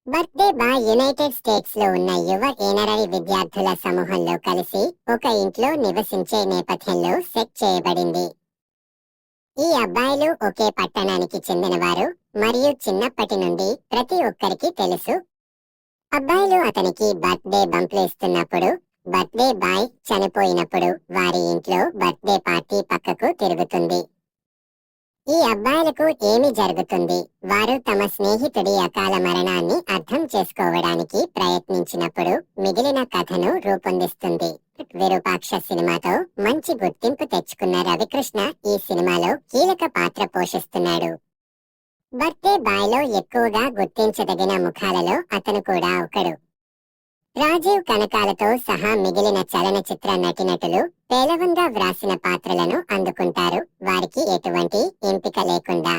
Birthday boy United states లో ఉన్న యువ ఏనరరీ విద్యార్థుల సమూహంలో కలిసి ఒక ఇంట్లో నివసించే నేపథ్యంలో సెట్ చేయబడింది. ఈ అబ్బాయిలు ఒకే పట్టణానికి చెందినవారు మరియు చిన్నప్పటి నుండి ప్రతి ఒక్కరికి తెలుసు. అబ్బాయిలు అతనికి బర్త్డే బంప్లు ఇస్తున్నప్పుడు, బర్త్డే బాయ్ చనిపోయినప్పుడు వారి ఇంట్లో బర్త్డే పార్టీ పక్కకు తిరుగుతుంది. ఈ అబ్బాయిలకు ఏమి జరుగుతుంది? వారు తమ స్నేహితుడి అకాల మరణాన్ని అర్థం చేసుకోవడానికి ప్రయత్నించినప్పుడు మిగిలిన కథను రూపొందిస్తుంది. విరూపాక్ష సినిమాతో మంచి గుర్తింపు తెచ్చుకున్న రవికృష్ణ ఈ సినిమాలో కీలక పాత్ర పోషిస్తున్నాడు. బర్త్డే బాయ్లో ఎక్కువగా గుర్తించదగిన ముఖాలలో అతను కూడా ఒకడు. రాజీవ్ కనకాలతో సహా మిగిలిన చలనచిత్ర నటీనటులు పేలవంగా వ్రాసిన పాత్రలను అందుకుంటారు. వారికి ఎటువంటి ఎంపిక లేకుండా